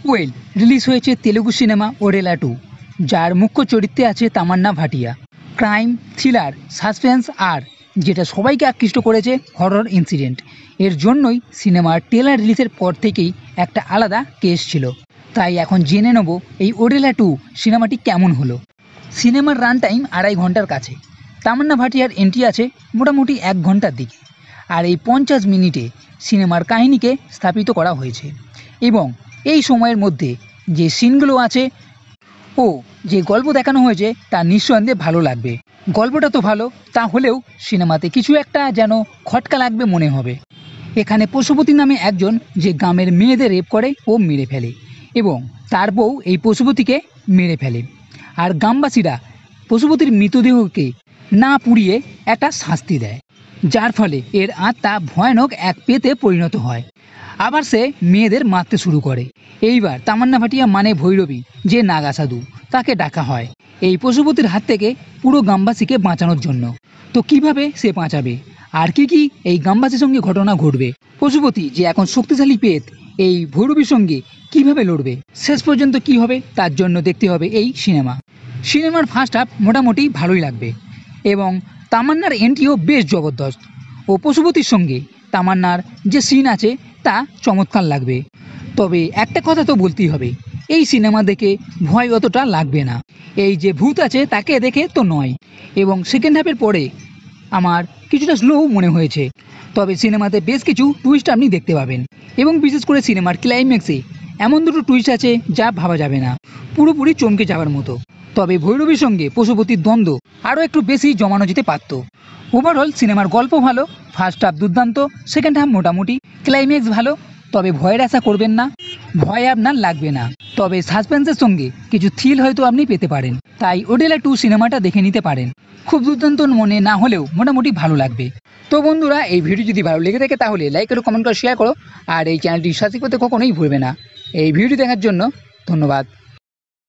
Well release হয়েছে Telugu cinema ওরেলা 2, যার মুখ্য চরিত্রে আছে Tamannaah Bhatia. Crime, thriller, suspense আর যেটা সবাইকে আকৃষ্ট করেছে হরর ইনসিডেন্ট। এর জন্যই সিনেমার ট্রেলার রিলিজের পর থেকেই একটা আলাদা কেস ছিল। তাই এখন জেনে নেব এই ওরেলা 2 সিনেমাটি কেমন হলো। সিনেমার রান টাইম 2.5 ঘন্টার কাছে। তামান্না ভাটিয়ার এন্ট্রি আছে মোটামুটি 1 ঘন্টার দিকে। আর এই 50 মিনিটে সিনেমার কাহিনীকে স্থাপিত করা হয়েছে এবং এই সময়ের মধ্যে যে সিনগুলো আছে ও যে গল্প দেখানো হয়েছে তা নিঃসন্দেহে ভালো লাগবে। গল্পটা তো ভালো, তাহলেও সিনেমাতে কিছু একটা যেন খটকা লাগবে মনে হবে। এখানে পশুপতি নামে একজন যে গ্রামের মেয়েদের রেপ করে ও মেরে ফেলে এবং তার বউ এই পশুপতিকে মেরে ফেলে। আর গ্রামবাসীরা পশুপতির মৃতদেহকে না পুড়িয়ে একটা শাস্তি দেয়, যার ফলে এর আত্মা ভয়ানক এক পেতে পরিণত হয়। আবার সে মেয়েদের মারতে শুরু করে। এইবার তামান্না ভাটিয়া মানে ভৈরবী যে নাগা সাধু, তাকে ডাকা হয় এই পশুপতির হাত থেকে পুরো গ্রামবাসীকে বাঁচানোর জন্য। তো কিভাবে সে বাঁচাবে আর কি এই গ্রামবাসীর সঙ্গে ঘটনা ঘটবে, পশুপতি যে এখন শক্তিশালী পেত এই ভৈরবীর সঙ্গে কিভাবে লড়বে, শেষ পর্যন্ত কি হবে, তার জন্য দেখতে হবে এই সিনেমার ফার্স্ট হাফ মোটামুটি ভালোই লাগবে এবং তামান্নার এন্ট্রিও বেশ জবরদস্ত। ও পশুপতির সঙ্গে তামান্নার যে সিন আছে তা চমৎকার লাগবে। তবে একটা কথা তো বলতেই হবে, এই সিনেমা দেখে ভয় অতটা লাগবে না। এই যে ভূত আছে তাকে দেখে তো নয়, এবং সেকেন্ড হাফের পরে আমার কিছুটা স্লো মনে হয়েছে। তবে সিনেমাতে বেশ কিছু টুইস্ট আপনি দেখতে পাবেন এবং বিশেষ করে সিনেমার ক্লাইম্যাক্সে এমন দুটো টুইস্ট আছে যা ভাবা যাবে না, পুরোপুরি চমকে যাওয়ার মতো। তবে ভৈরবীর সঙ্গে পশুপতির দ্বন্দ্ব আরও একটু বেশি জমানো যেতে পারত। ওভারঅল সিনেমার গল্প ভালো, ফার্স্ট হাফ দুর্দান্ত, সেকেন্ড হাফ মোটামুটি, ক্লাইম্যাক্স ভালো। তবে ভয়ের আশা করবেন না, ভয় আপনার লাগবে না। তবে সাসপেন্সের সঙ্গে কিছু থ্রিল হয়তো আপনি পেতে পারেন, তাই ওরেলা 2 সিনেমাটা দেখে নিতে পারেন। খুব দুর্দান্ত মনে না হলেও মোটামুটি ভালো লাগবে। তো বন্ধুরা, এই ভিডিও যদি ভালো লেগে থাকে তাহলে লাইক করো, কমেন্ট করো, শেয়ার করো আর এই চ্যানেলটি সাবস্ক্রাইব করতে কখনোই ভুলবে না। এই ভিডিও দেখার জন্য ধন্যবাদ।